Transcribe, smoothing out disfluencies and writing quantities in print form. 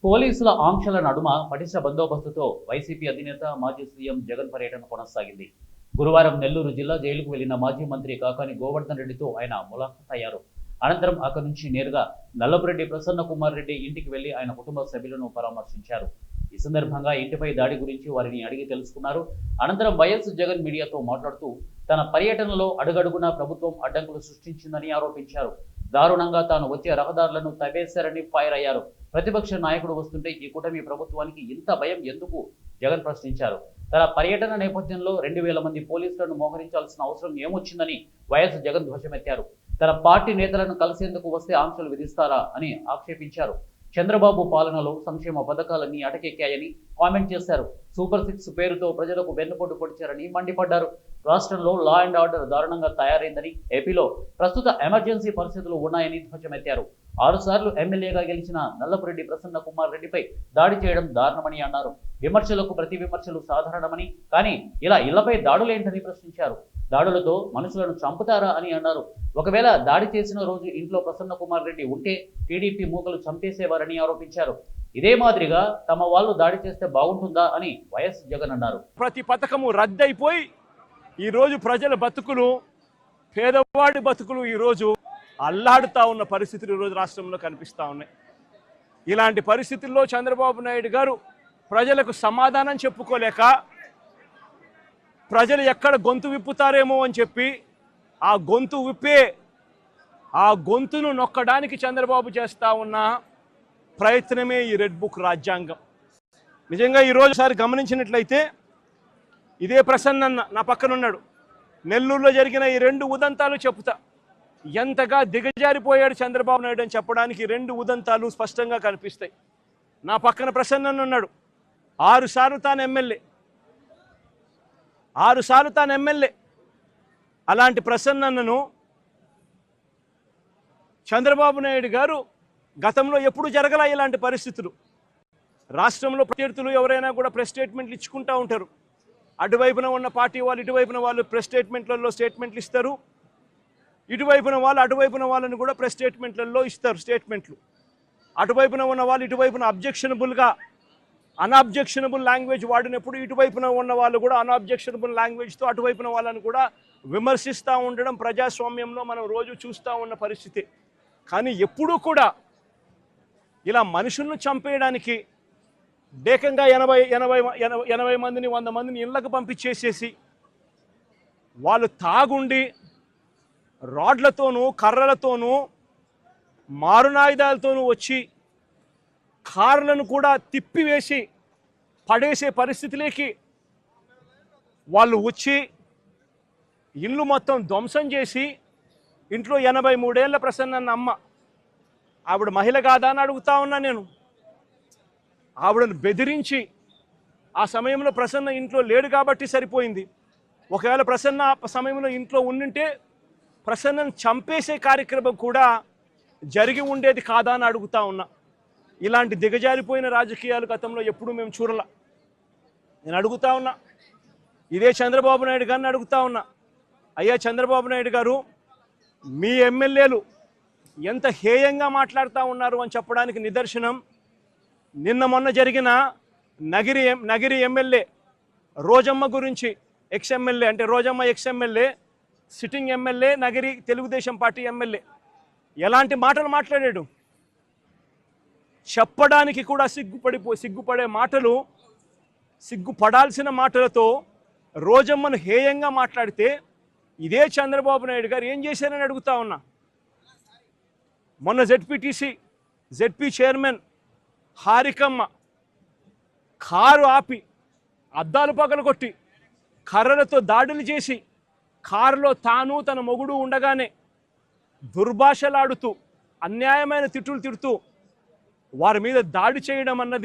పోలీసుల ఆంక్షల నడుమ పటిష్ట బందోబస్తుతో వైసీపీ అధినేత మాజీ సీఎం జగన్ పర్యటన కొనసాగింది. గురువారం నెల్లూరు జిల్లా జైలుకు వెళ్లిన మాజీ మంత్రి కాకాని గోవర్ధన్ రెడ్డితో ఆయన ములాఖాత్ అయ్యారు. అనంతరం అక్కడి నుంచి నేరుగా నల్లపురెడ్డి ప్రసన్న కుమార్ రెడ్డి ఇంటికి వెళ్లి ఆయన కుటుంబ సభ్యులను పరామర్శించారు. ఈ సందర్భంగా ఇంటిపై దాడి గురించి వారిని అడిగి తెలుసుకున్నారు. అనంతరం వైఎస్ జగన్ మీడియాతో మాట్లాడుతూ తన పర్యటనలో అడుగడుగునా ప్రభుత్వం అడ్డంకులు సృష్టించిందని ఆరోపించారు. దారుణంగా తాను వచ్చే రహదారులను తవ్వేశారని ఫైర్ అయ్యారు. ప్రతిపక్ష నాయకుడు వస్తుంటే ఈ కూటమి ప్రభుత్వానికి ఇంత భయం ఎందుకు? జగన్ ప్రశ్నించారు. తన పర్యటన నేపథ్యంలో 2000 మంది పోలీసులను మోహరించాల్సిన అవసరం ఏమొచ్చిందని వైఎస్ జగన్ ధ్వజమెత్తారు. తన పార్టీ నేతలను కలిసేందుకు వస్తే ఆంక్షలు విధిస్తారా అని ఆక్షేపించారు. చంద్రబాబు పాలనలో సంక్షేమ పథకాలన్నీ అటకెక్కాయని కామెంట్ చేశారు. సూపర్ 6 పేరుతో ప్రజలకు వెన్నుపోటు పొడిచారని మండిపడ్డారు. రాష్ట్రంలో లా అండ్ ఆర్డర్ దారుణంగా తయారైందని, ఏపీలో ప్రస్తుత ఎమర్జెన్సీ పరిస్థితులు ఉన్నాయని ధ్వజమెత్తారు. 6 సార్లు ఎమ్మెల్యేగా గెలిచిన నల్లపురెడ్డి ప్రసన్న కుమార్ రెడ్డిపై దాడి చేయడం దారుణమని అన్నారు. విమర్శలకు ప్రతి విమర్శలు సాధారణమని, కానీ ఇలా ఇళ్లపై దాడులేంటని ప్రశ్నించారు. దాడులతో మనుషులను చంపుతారా అని అన్నారు. ఒకవేళ దాడి చేసిన రోజు ఇంట్లో ప్రసన్న కుమార్ రెడ్డి ఉంటే టీడీపీ మూకలు చంపేసేవారని ఆరోపించారు. ఇదే మాదిరిగా తమ వాళ్ళు దాడి చేస్తే బాగుంటుందా అని వైఎస్ జగన్ అన్నారు. ప్రతి పథకము రద్దయిపోయి ఈరోజు ప్రజల బతుకులు, పేదవాడి బతుకులు ఈరోజు అల్లాడుతూ ఉన్న పరిస్థితులు ఈరోజు రాష్ట్రంలో కనిపిస్తూ ఉన్నాయి. ఇలాంటి పరిస్థితుల్లో చంద్రబాబు నాయుడు గారు ప్రజలకు సమాధానం చెప్పుకోలేక, ప్రజలు ఎక్కడ గొంతు విప్పుతారేమో అని చెప్పి ఆ గొంతును నొక్కడానికి చంద్రబాబు చేస్తూ ఉన్న ప్రయత్నమే ఈ రెడ్ బుక్ రాజ్యాంగం. నిజంగా ఈరోజుసారి గమనించినట్లయితే ఇదే ప్రసన్న నా పక్కన ఉన్నాడు. నెల్లూరులో జరిగిన ఈ 2 ఉదంతాలు చెప్తా ఎంతగా దిగజారిపోయాడు చంద్రబాబు నాయుడు అని చెప్పడానికి 2 ఉదంతాలు స్పష్టంగా కనిపిస్తాయి. నా పక్కన ప్రసన్న ఉన్నాడు. 6 సార్లు తాను ఎమ్మెల్యే. అలాంటి ప్రసన్నను చంద్రబాబు నాయుడు గారు గతంలో ఎప్పుడు జరగలా ఇలాంటి పరిస్థితులు. రాష్ట్రంలో ప్రత్యర్థులు ఎవరైనా కూడా ప్రెస్ స్టేట్మెంట్లు ఇచ్చుకుంటూ ఉంటారు. అటువైపున ఉన్న పార్టీ వాళ్ళు ఇటువైపున వాళ్ళు ప్రెస్ స్టేట్మెంట్లలో స్టేట్మెంట్లు ఇస్తారు. ఇటువైపున వాళ్ళు అటువైపున వాళ్ళని కూడా ప్రెస్ స్టేట్మెంట్లలో ఇస్తారు స్టేట్మెంట్లు. అటువైపున ఉన్న వాళ్ళు ఇటువైపున అన్అబ్జెక్షనబుల్ లాంగ్వేజ్ వాడినప్పుడు ఇటువైపున ఉన్న వాళ్ళు కూడా అన్అబ్జెక్షనబుల్ లాంగ్వేజ్తో అటువైపున వాళ్ళని కూడా విమర్శిస్తూ ఉండడం ప్రజాస్వామ్యంలో మనం రోజు చూస్తూ ఉన్న పరిస్థితి. కానీ ఎప్పుడూ కూడా ఇలా మనుషులను చంపేయడానికి ఏకంగా 80 మందిని 100 మందిని ఇళ్లకు పంపించేసేసి వాళ్ళు తాగుండి రాడ్లతోనూ కర్రలతోనూ మారునాయుధాలతోనూ వచ్చి కార్లను కూడా తిప్పివేసి పడేసే పరిస్థితిలోకి వాళ్ళు వచ్చి ఇల్లు మొత్తం ధ్వంసం చేసి ఇంట్లో 83 ఏళ్ల ప్రసన్న అమ్మ, ఆవిడ మహిళ కాదా అని అడుగుతా ఉన్నా నేను. ఆవిడను బెదిరించి, ఆ సమయంలో ప్రసన్న ఇంట్లో లేడు కాబట్టి సరిపోయింది. ఒకవేళ ప్రసన్న ఆ సమయంలో ఇంట్లో ఉండింటే ప్రసన్నను చంపేసే కార్యక్రమం కూడా జరిగి ఉండేది కాదా అని అడుగుతా ఉన్నా. ఇలాంటి దిగజారిపోయిన రాజకీయాలు గతంలో ఎప్పుడూ మేము చూడలా. నేను అడుగుతా ఉన్నా, ఇదే చంద్రబాబు నాయుడు గారిని అడుగుతా ఉన్నా, అయ్యా చంద్రబాబు నాయుడు గారు, మీ ఎమ్మెల్యేలు ఎంత హేయంగా మాట్లాడుతూ ఉన్నారు అని చెప్పడానికి నిదర్శనం నిన్న మొన్న జరిగిన నగిరి ఎమ్మెల్యే రోజమ్మ గురించి, ఎక్స్ఎమ్మెల్యే అంటే Rojamma ex MLA, sitting MLA, Nagari Telugu Desam party MLA ఎలాంటి మాటలు మాట్లాడాడు. చెప్పడానికి కూడా సిగ్గుపడే మాటలు, సిగ్గుపడాల్సిన మాటలతో రోజమ్మను హేయంగా మాట్లాడితే ఇదే చంద్రబాబు నాయుడు గారు ఏం చేశారని అడుగుతా ఉన్నా. మొన్న జెడ్పీ చైర్మన్ హారికమ్మ కారు ఆపి అద్దాలు పగలగొట్టి కర్రలతో దాడులు చేసి కారులో తాను తన మొగుడు ఉండగానే దుర్భాషలాడుతూ అన్యాయమైన తిట్టులు తిడుతూ వారి మీద దాడి చేయడం అన్నది